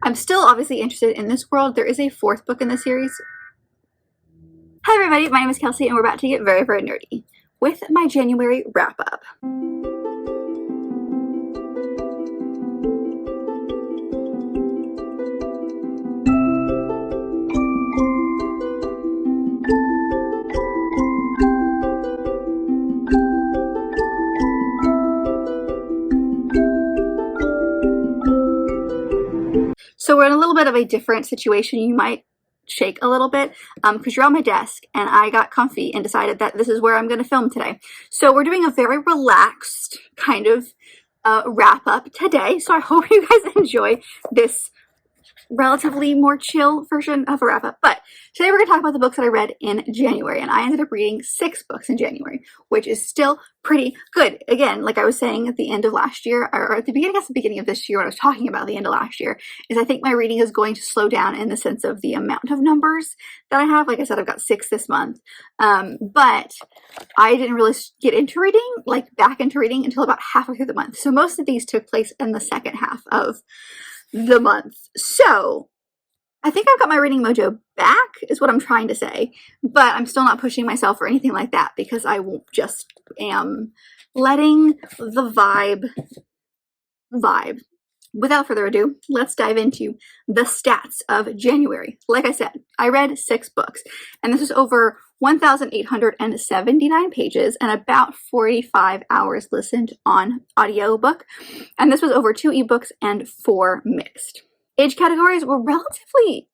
I'm still obviously interested in this world. There is a 4th book in the series. Hi everybody, my name is Kelsey and we're about to get very, very nerdy with my January wrap-up. So we're in a little bit of a different situation. You might shake a little bit because you're on my desk and I got comfy and decided that this is where I'm going to film today. So we're doing a very relaxed kind of wrap up today. So I hope you guys enjoy this relatively more chill version of a wrap up. But today we're going to talk about the books that I read in January, and I ended up reading 6 books in January, which is still pretty good. Again, like I was saying at the end of last year, or at the beginning of this year when I was talking about the end of last year, is I think my reading is going to slow down in the sense of the amount of numbers that I have. Like I said, I've got 6 this month, but I didn't really get into reading, like back into reading, until about halfway through the month. So most of these took place in the second half of the month. So I think I've got my reading mojo back is what I'm trying to say, but I'm still not pushing myself or anything like that because I just am letting the vibe. Without further ado, let's dive into the stats of January. Like I said, I read 6 books, and this is over 1,879 pages and about 45 hours listened on audiobook. And this was over 2 ebooks and 4 mixed. Age categories were relatively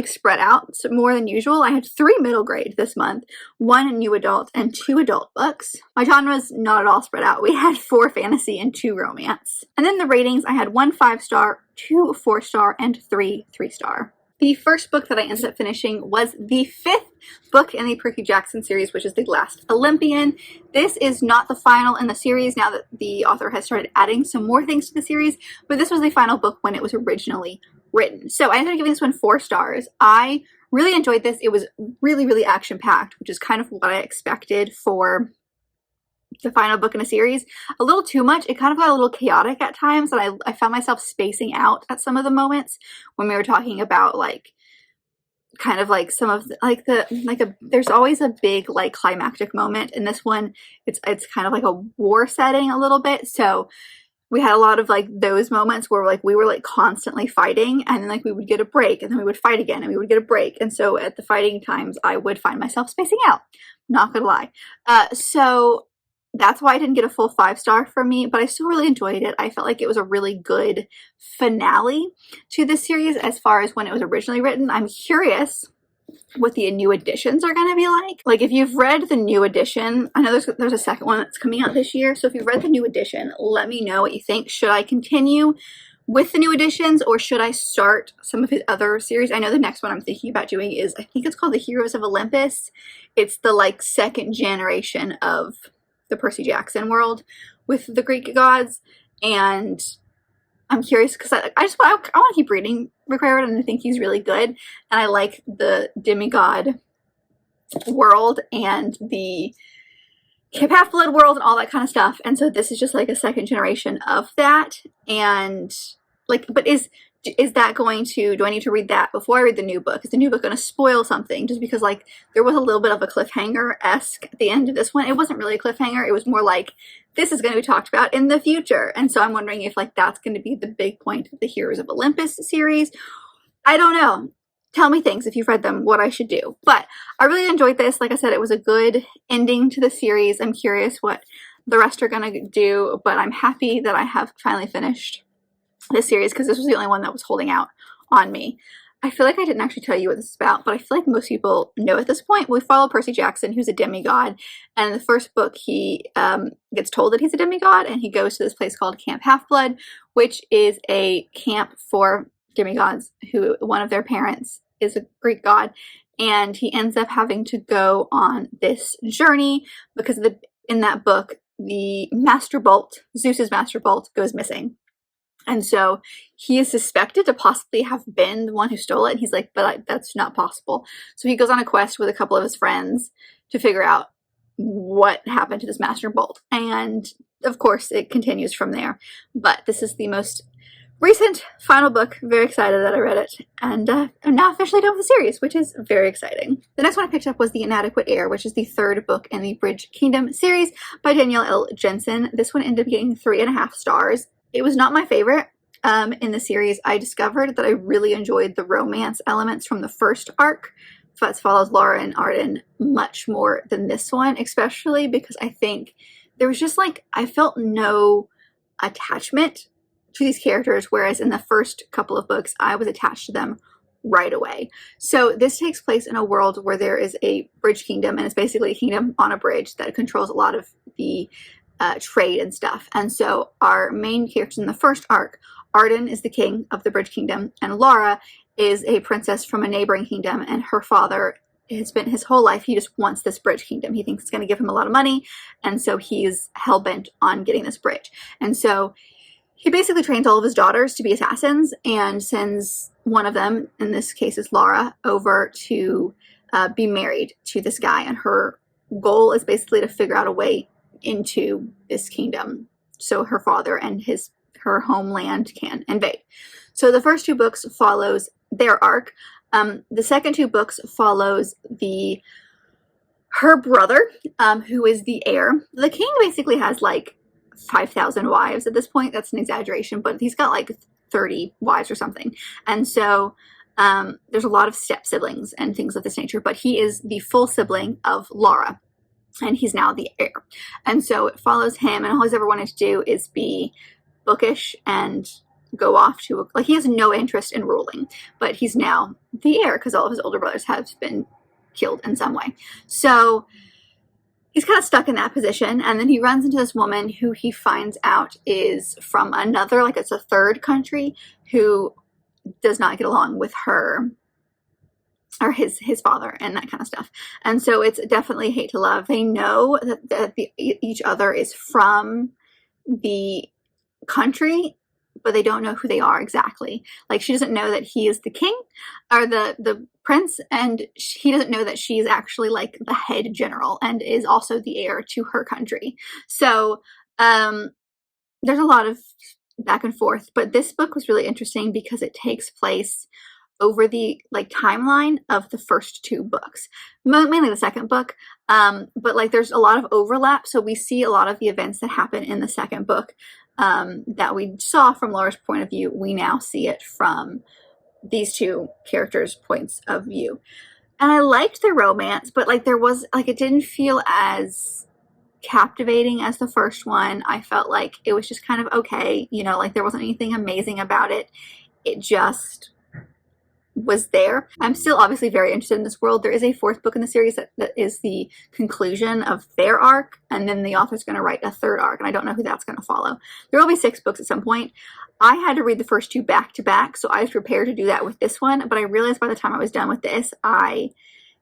spread out, so more than usual. I had 3 middle grade this month, 1 new adult, and 2 adult books. My genres not at all spread out. We had 4 fantasy and 2 romance. And then the ratings, I had 1 5-star, 2 4-star, and 3 3-star. The first book that I ended up finishing was the 5th book in the Percy Jackson series, which is The Last Olympian. This is not the final in the series now that the author has started adding some more things to the series, but this was the final book when it was originally written. So I ended up giving this one 4 stars. I really enjoyed this. It was really, really action-packed, which is kind of what I expected for the final book in a series. A little too much. It kind of got a little chaotic at times, and I found myself spacing out at some of the moments when we were talking about kind of like some of the, there's always a big like climactic moment. In this one, it's kind of like a war setting a little bit. So we had a lot of like those moments where like we were like constantly fighting, and then like we would get a break, and then we would fight again, and we would get a break. And so at the fighting times, I would find myself spacing out. Not gonna lie. So that's why I didn't get a full 5-star from me, but I still really enjoyed it. I felt like it was a really good finale to this series as far as when it was originally written. I'm curious what the new editions are going to be like. Like if you've read the new edition, I know there's a second one that's coming out this year. So if you've read the new edition, let me know what you think. Should I continue with the new editions, or should I start some of his other series? I know the next one I'm thinking about doing is, I think it's called The Heroes of Olympus. It's the like second generation of the Percy Jackson world with the Greek gods, and I'm curious because I want to keep reading Rick Riordan, and I think he's really good, and I like the demigod world and the Camp Half-Blood world and all that kind of stuff, and so this is just like a second generation of that. And like, but is that going to, do I need to read that before I read the new book? Is the new book going to spoil something? Just because like there was a little bit of a cliffhanger-esque at the end of this one. It wasn't really a cliffhanger. It was more like, this is going to be talked about in the future. And so I'm wondering if like that's going to be the big point of the Heroes of Olympus series. I don't know. Tell me things if you've read them, what I should do. But I really enjoyed this. Like I said, it was a good ending to the series. I'm curious what the rest are going to do, but I'm happy that I have finally finished this series because this was the only one that was holding out on me. I feel like I didn't actually tell you what this is about, but I feel like most people know at this point. We follow Percy Jackson, who's a demigod, and in the first book he gets told that he's a demigod, and he goes to this place called Camp Half-Blood, which is a camp for demigods who one of their parents is a Greek god, and he ends up having to go on this journey because in that book the Master Bolt, Zeus's Master Bolt, goes missing. And so he is suspected to possibly have been the one who stole it. And he's like, but that's not possible. So he goes on a quest with a couple of his friends to figure out what happened to this Master Bolt. And of course, it continues from there. But this is the most recent final book. Very excited that I read it, and I'm now officially done with the series, which is very exciting. The next one I picked up was The Inadequate Heir, which is the third book in the Bridge Kingdom series by Danielle L. Jensen. This one ended up getting 3.5 stars. It was not my favorite in the series. I discovered that I really enjoyed the romance elements from the first arc. That follows Laura and Arden much more than this one, especially because I think there was just like, I felt no attachment to these characters, whereas in the first couple of books, I was attached to them right away. So this takes place in a world where there is a bridge kingdom, and it's basically a kingdom on a bridge that controls a lot of the trade and stuff. And so our main characters in the first arc, Arden is the king of the bridge kingdom, and Laura is a princess from a neighboring kingdom, and her father has spent his whole life, he just wants this bridge kingdom. He thinks it's going to give him a lot of money, and so he's hell-bent on getting this bridge. And so he basically trains all of his daughters to be assassins and sends one of them, in this case is Laura, over to be married to this guy. And her goal is basically to figure out a way into this kingdom so her father and her homeland can invade. So the first 2 books follows their arc. The second 2 books follows her brother, who is the heir. The king basically has like 5,000 wives at this point. That's an exaggeration, but he's got like 30 wives or something. And so there's a lot of step siblings and things of this nature, but he is the full sibling of Laura, and he's now the heir. And so it follows him, and all he's ever wanted to do is be bookish and go off to, like, he has no interest in ruling, but he's now the heir because all of his older brothers have been killed in some way. So he's kind of stuck in that position, and then he runs into this woman who he finds out is from another, like it's a third country, who does not get along with her or his father and that kind of stuff. And so it's definitely hate to love. They know that each other is from the country, but they don't know who they are exactly. Like, she doesn't know that he is the king or the prince, and he doesn't know that she is actually like the head general and is also the heir to her country. So there's a lot of back and forth, but this book was really interesting because it takes place over the like timeline of the first 2 books, mainly the second book, but like there's a lot of overlap, so we see a lot of the events that happen in the second book that we saw from Laura's point of view. We now see it from these 2 characters' points of view. And I liked the romance, but like there was like, it didn't feel as captivating as the first one. I felt like it was just kind of okay, you know, like there wasn't anything amazing about it. It just was there. I'm still obviously very interested in this world. There is a 4th book in the series that is the conclusion of their arc, and then the author's going to write a 3rd arc, and I don't know who that's going to follow. There will be 6 books at some point. I had to read the first 2 back to back, so I was prepared to do that with this one, but I realized by the time I was done with this,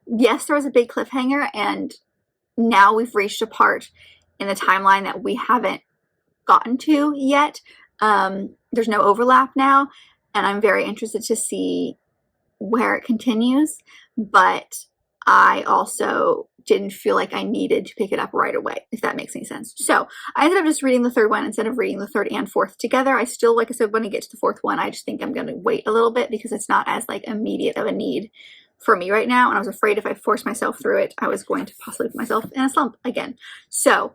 yes, there was a big cliffhanger, and now we've reached a part in the timeline that we haven't gotten to yet. There's no overlap now, and I'm very interested to see where it continues, but I also didn't feel like I needed to pick it up right away, if that makes any sense. So I ended up just reading the 3rd one instead of reading the 3rd and 4th together. I still, like I said, when I get to the 4th one, I just think I'm going to wait a little bit because it's not as like immediate of a need for me right now, and I was afraid if I forced myself through it, I was going to possibly put myself in a slump again. So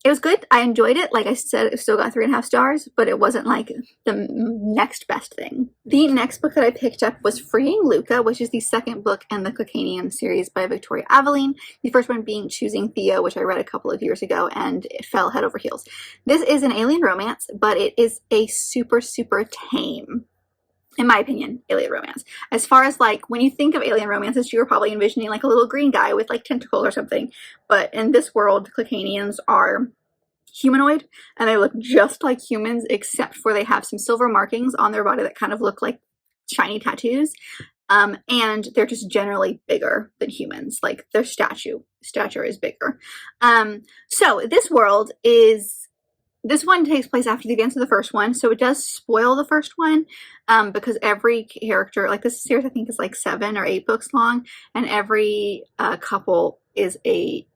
it was good. I enjoyed it. Like I said, it still got 3.5 stars, but it wasn't like the next best thing. The next book that I picked up was Freeing Luka, which is the 2nd book in the Clucanian series by Victoria Aveline. The first one being Choosing Theo, which I read a couple of years ago, and it fell head over heels. This is an alien romance, but it is a super, super tame, in my opinion, alien romance. As far as like, when you think of alien romances, you were probably envisioning like a little green guy with like tentacles or something. But in this world, the Clucanians are humanoid, and they look just like humans, except for they have some silver markings on their body that kind of look like shiny tattoos. And they're just generally bigger than humans. Like their stature is bigger. So this world is, this one takes place after the events of the first one, so it does spoil the first one, because every character, like this series I think is like 7 or 8 books long, and every couple is a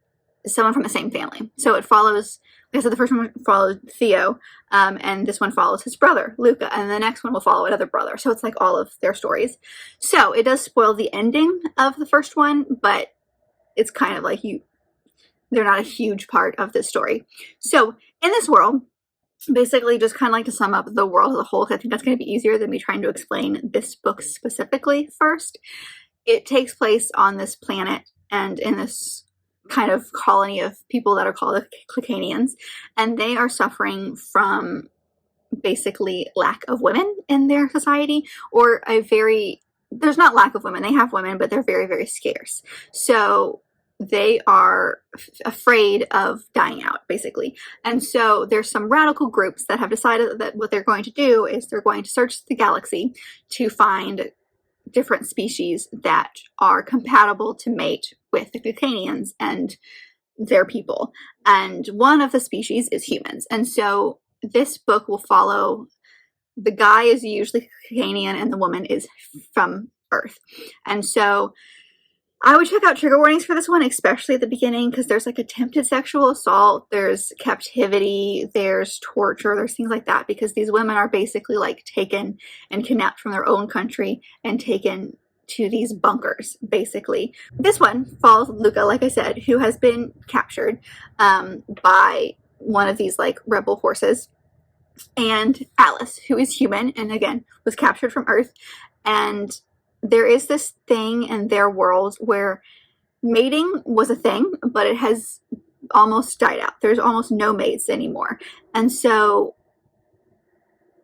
someone from the same family. So it follows, like I said, the first one followed Theo, and this one follows his brother, Luka, and the next one will follow another brother. So it's like all of their stories. So it does spoil the ending of the first one, but it's kind of like they're not a huge part of this story. So in this world, basically, just kind of like to sum up the world as a whole, because I think that's going to be easier than me trying to explain this book specifically first. It takes place on this planet and in this kind of colony of people that are called the Clucanians, and they are suffering from basically lack of women in their society, or there's not lack of women, they have women, but they're very, very scarce. So they are afraid of dying out, basically. And so there's some radical groups that have decided that what they're going to do is they're going to search the galaxy to find different species that are compatible to mate with the Clucanians and their people. And one of the species is humans. And so this book will follow, the guy is usually Clucanian and the woman is from Earth. And so I would check out trigger warnings for this one, especially at the beginning, because there's like attempted sexual assault, there's captivity, there's torture, there's things like that, because these women are basically like taken and kidnapped from their own country and taken to these bunkers, basically. This one follows Luka, like I said, who has been captured by one of these like rebel forces, and Alice, who is human and again was captured from Earth. And there is this thing in their world where mating was a thing, but it has almost died out. There's almost no mates anymore. And so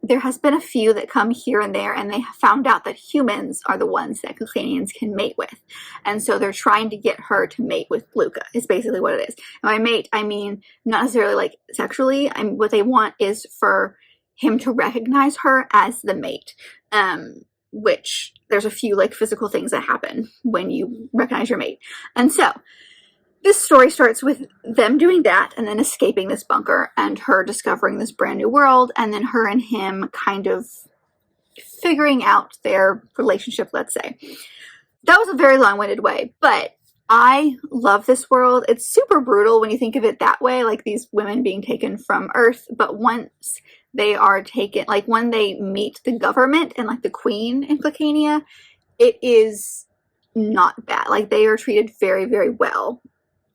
there has been a few that come here and there, and they have found out that humans are the ones that Clucanians can mate with. And so they're trying to get her to mate with Luka, is basically what it is. And by mate, I mean not necessarily like sexually. What they want is for him to recognize her as the mate. Which there's a few like physical things that happen when you recognize your mate. And so this story starts with them doing that and then escaping this bunker and her discovering this brand new world, and then her and him kind of figuring out their relationship, let's say. That was a very long-winded way, but I love this world. It's super brutal when you think of it that way, like these women being taken from Earth, but once they are taken, like when they meet the government and like the queen in Clucania, it is not bad. Like they are treated very, very well.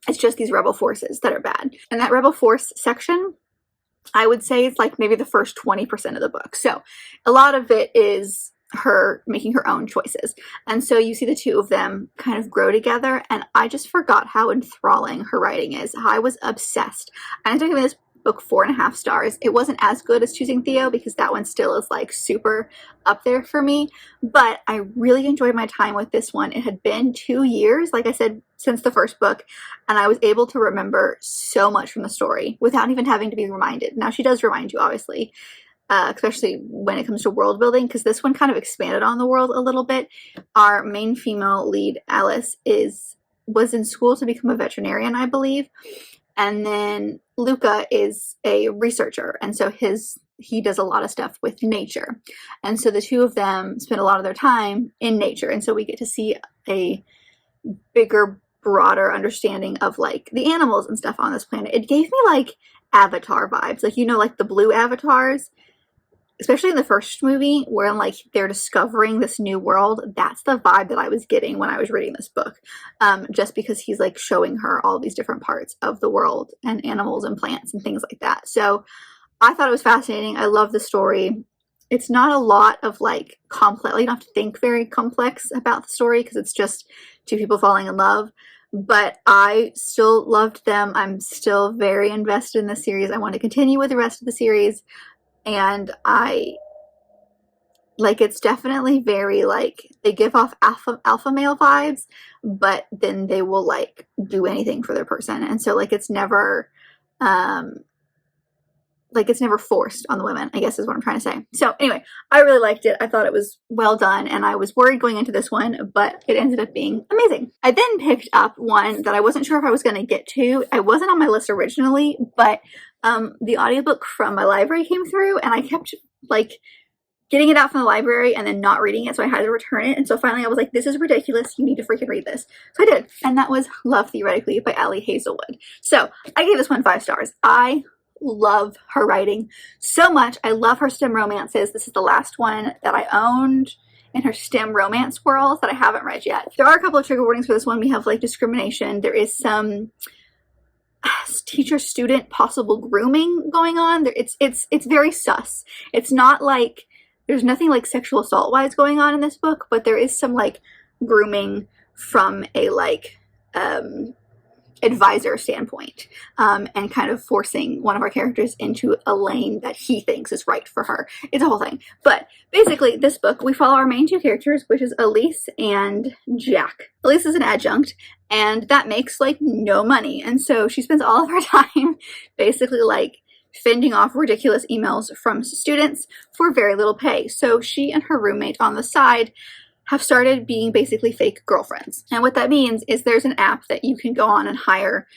It's just these rebel forces that are bad. And that rebel force section, I would say it's like maybe the first 20% of the book. So a lot of it is her making her own choices. And so you see the two of them kind of grow together, and I just forgot how enthralling her writing is. I was obsessed. I ended up giving this book 4.5 stars. It wasn't as good as Choosing Theo because that one still is like super up there for me, but I really enjoyed my time with this one. It had been 2 years, like I said, since the first book, and I was able to remember so much from the story without even having to be reminded. Now she does remind you, obviously, especially when it comes to world building, because this one kind of expanded on the world a little bit. Our main female lead, Alice, was in school to become a veterinarian, I believe. And then Luka is a researcher, and so he does a lot of stuff with nature. And so the two of them spend a lot of their time in nature, and so we get to see a bigger, broader understanding of like the animals and stuff on this planet. It gave me like Avatar vibes, like, you know, like the blue avatars, especially in the first movie where like they're discovering this new world. That's the vibe that I was getting when I was reading this book, just because he's like showing her all these different parts of the world and animals and plants and things like that. So I thought it was fascinating. I love the story. It's not a lot of like complex, like you don't have to think very complex about the story because it's just two people falling in love, but I still loved them. I'm still very invested in the series. I want to continue with the rest of the series. And it's definitely very, like, they give off alpha male vibes, but then they will, like, do anything for their person. And so, like, it's never forced on the women, I guess is what I'm trying to say. So, anyway, I really liked it. I thought it was well done, and I was worried going into this one, but it ended up being amazing. I then picked up one that I wasn't sure if I was going to get to. I wasn't on my list originally, but the audiobook from my library came through, and I kept like getting it out from the library and then not reading it, so I had to return it. And so finally I was like, this is ridiculous, you need to freaking read this. So I did, and that was Love Theoretically by Ali Hazelwood. So I gave this one 5 stars. I love her writing so much. I love her STEM romances. This is the last one that I owned in her STEM romance world that I haven't read yet. There are a couple of trigger warnings for this one. We have like discrimination. There is some teacher-student possible grooming going on. It's very sus. It's not like, there's nothing like sexual assault wise going on in this book, but there is some like grooming from a like advisor standpoint, and kind of forcing one of our characters into a lane that he thinks is right for her. It's a whole thing. But basically, this book, we follow our main 2 characters, which is Elise and Jack. Elise is an adjunct, and that makes like no money. And so she spends all of her time basically like fending off ridiculous emails from students for very little pay. So she and her roommate on the side have started being basically fake girlfriends. And what that means is there's an app that you can go on and hire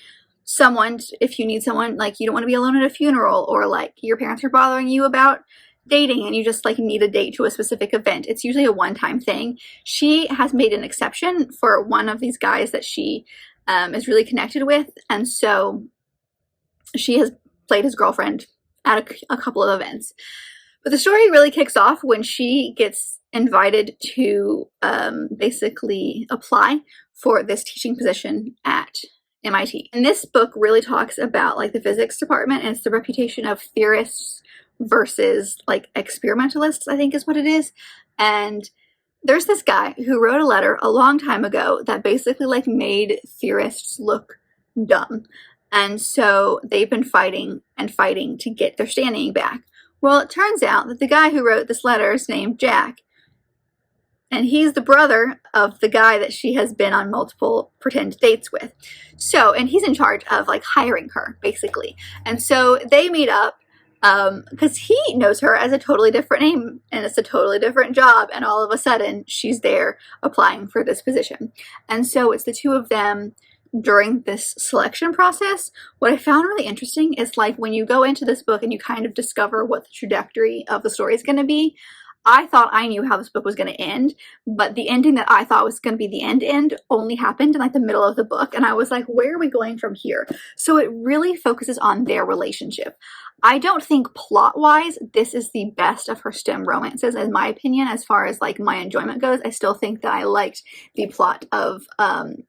someone if you need someone, like you don't want to be alone at a funeral, or like your parents are bothering you about dating and you just like need a date to a specific event. It's usually a one-time thing. She has made an exception for one of these guys that she is really connected with, and so she has played his girlfriend at a couple of events. But the story really kicks off when she gets invited to basically apply for this teaching position at MIT. And this book really talks about like the physics department, and it's the reputation of theorists versus like experimentalists, I think is what it is. And there's this guy who wrote a letter a long time ago that basically like made theorists look dumb. And so they've been fighting and fighting to get their standing back. Well, it turns out that the guy who wrote this letter is named Jack, and he's the brother of the guy that she has been on multiple pretend dates with. So, and he's in charge of like hiring her basically. And so they meet up because he knows her as a totally different name and it's a totally different job, and all of a sudden she's there applying for this position. And so it's the 2 of them during this selection process. What I found really interesting is like when you go into this book and you kind of discover what the trajectory of the story is going to be. I thought I knew how this book was going to end, but the ending that I thought was going to be the end only happened in like the middle of the book, and I was like, where are we going from here? So it really focuses on their relationship. I don't think plot-wise this is the best of her STEM romances, in my opinion, as far as like my enjoyment goes. I still think that I liked the plot of the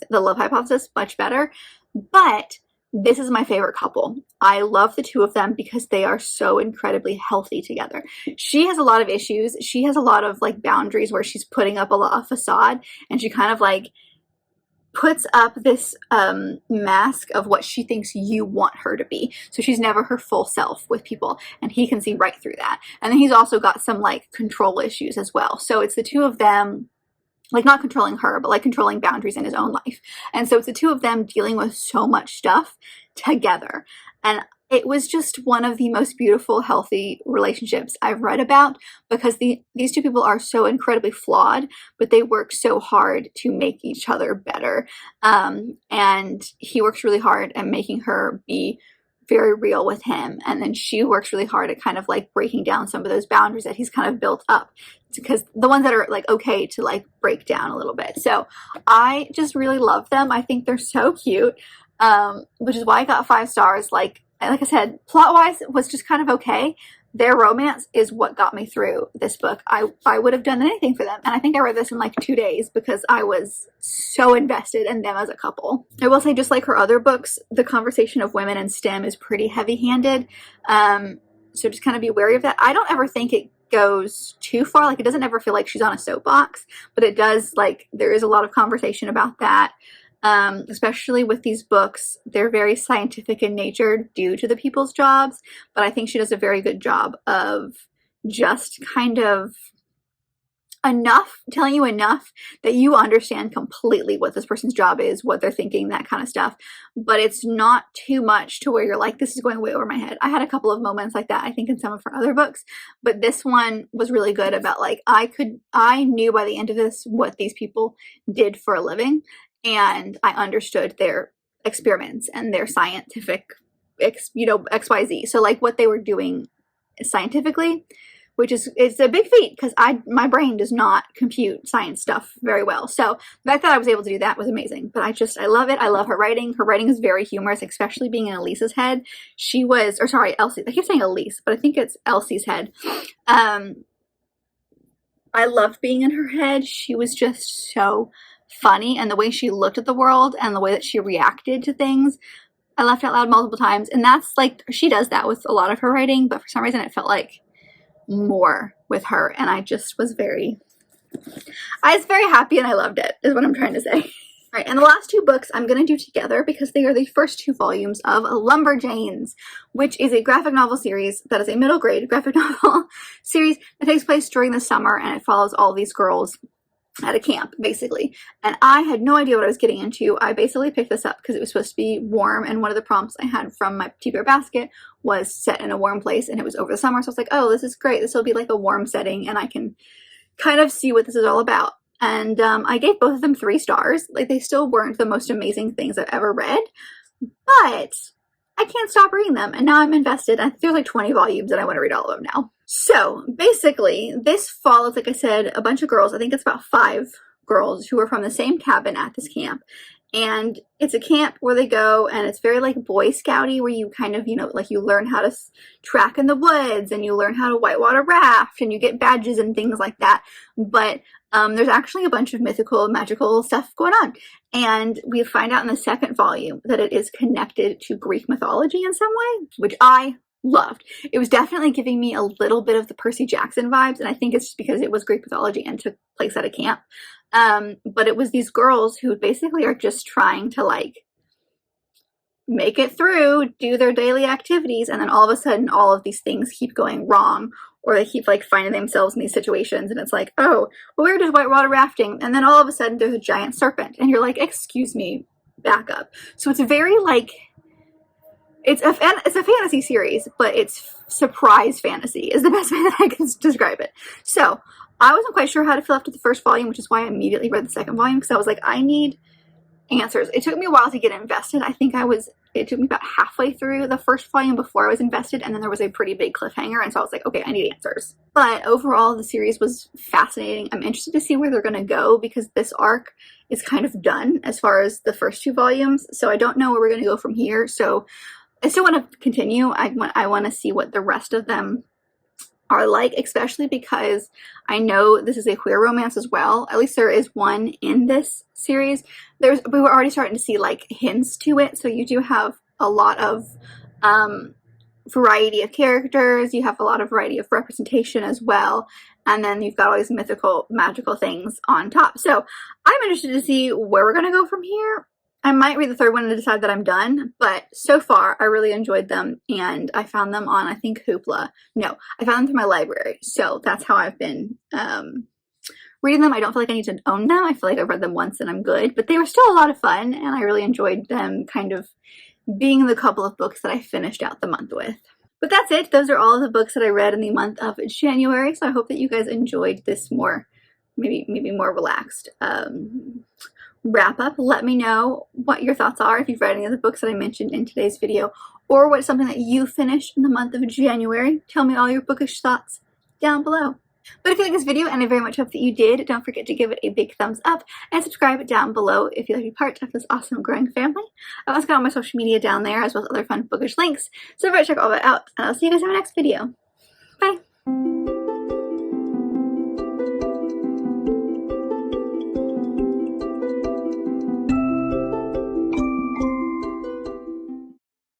Love Hypothesis much better, but this is my favorite couple. I love the 2 of them because they are so incredibly healthy together. She has a lot of issues. She has a lot of like boundaries where she's putting up a lot of facade, and she kind of like puts up this mask of what she thinks you want her to be. So she's never her full self with people, and he can see right through that. And then he's also got some like control issues as well. So it's the 2 of them, like not controlling her, but like controlling boundaries in his own life. And so it's the 2 of them dealing with so much stuff together. And it was just one of the most beautiful, healthy relationships I've read about, because these 2 people are so incredibly flawed, but they work so hard to make each other better. And he works really hard at making her be very real with him, and then she works really hard at kind of like breaking down some of those boundaries that he's kind of built up, because the ones that are like okay to like break down a little bit. So I just really love them. I think they're so cute, which is why I got 5 stars. Like I said, plot wise was just kind of okay. Their romance is what got me through this book. I would have done anything for them. And I think I read this in like 2 days because I was so invested in them as a couple. I will say, just like her other books, the conversation of women in STEM is pretty heavy-handed. So just kind of be wary of that. I don't ever think it goes too far. Like it doesn't ever feel like she's on a soapbox, but it does, like there is a lot of conversation about that. Especially with these books, they're very scientific in nature due to the people's jobs, but I think she does a very good job of just kind of telling you enough that you understand completely what this person's job is, what they're thinking, that kind of stuff. But it's not too much to where you're like, this is going way over my head. I had a couple of moments like that, I think, in some of her other books, but this one was really good about like, I knew by the end of this what these people did for a living. And I understood their experiments and their scientific, XYZ. So like what they were doing scientifically which is, it's a big feat because my brain does not compute science stuff very well. So the fact that I was able to do that was amazing. But I love it. I love her writing. Her writing is very humorous, especially being in Elise's head. She was, or sorry, Elsie. I keep saying Elise, but I think it's Elsie's head. I loved being in her head. She was just so funny, and the way she looked at the world and the way that she reacted to things, I laughed out loud multiple times. And that's like, she does that with a lot of her writing, but for some reason it felt like more with her, and I was very happy, and I loved it, is what I'm trying to say. All right, and the last two books I'm going to do together because they are the first two volumes of Lumberjanes, which is a graphic novel series that is a middle grade graphic novel series that takes place during the summer, and it follows all these girls at a camp, basically. And I had no idea what I was getting into. I basically picked this up because it was supposed to be warm, and one of the prompts I had from my Tea Bear basket was set in a warm place, and it was over the summer, so I was like, oh, this is great. This will be like a warm setting, and I can kind of see what this is all about. And I gave both of them 3 stars. Like, they still weren't the most amazing things I've ever read, but I can't stop reading them, and now I'm invested. I think there's like 20 volumes, and I want to read all of them now. So basically, this follows, like I said, a bunch of girls. I think it's about 5 girls who are from the same cabin at this camp. And it's a camp where they go, and it's very like Boy Scouty, where you kind of, you know, like you learn how to track in the woods, and you learn how to whitewater raft, and you get badges and things like that. But there's actually a bunch of mythical, magical stuff going on. And we find out in the 2nd volume that it is connected to Greek mythology in some way, which I loved. It was definitely giving me a little bit of the Percy Jackson vibes, and I think it's just because it was Greek mythology and took place at a camp. But it was these girls who basically are just trying to like make it through, do their daily activities, and then all of a sudden all of these things keep going wrong, or they keep like finding themselves in these situations, and it's like, oh, well, we were just whitewater rafting, and then all of a sudden there's a giant serpent, and you're like, excuse me, back up. So it's very like, it's a fantasy series, but it's surprise fantasy is the best way that I can describe it. So I wasn't quite sure how to feel after the 1st volume, which is why I immediately read the 2nd volume, because I was like, I need answers. It took me a while to get invested. I think it took me about halfway through the 1st volume before I was invested, and then there was a pretty big cliffhanger, and so I was like, okay, I need answers. But overall, the series was fascinating. I'm interested to see where they're going to go, because this arc is kind of done as far as the first 2 volumes, so I don't know where we're going to go from here. So I still want to continue. I want to see what the rest of them are like, especially because I know this is a queer romance as well. At least there is one in this series. We were already starting to see like hints to it, so you do have a lot of variety of characters. You have a lot of variety of representation as well, and then you've got all these mythical, magical things on top. So I'm interested to see where we're going to go from here. I might read the 3rd one and decide that I'm done, but so far I really enjoyed them, and I found them on, I think, Hoopla. No, I found them through my library, so that's how I've been reading them. I don't feel like I need to own them. I feel like I've read them once and I'm good, but they were still a lot of fun, and I really enjoyed them kind of being the couple of books that I finished out the month with. But that's it. Those are all of the books that I read in the month of January, so I hope that you guys enjoyed this more, maybe more relaxed wrap up. Let me know what your thoughts are if you've read any of the books that I mentioned in today's video, or what's something that you finished in the month of January. Tell me all your bookish thoughts down below. But if you like this video, and I very much hope that you did, don't forget to give it a big thumbs up and subscribe down below if you'd like to be part of this awesome growing family. I've also got all my social media down there, as well as other fun bookish links, so check all that out, and I'll see you guys in my next video. Bye!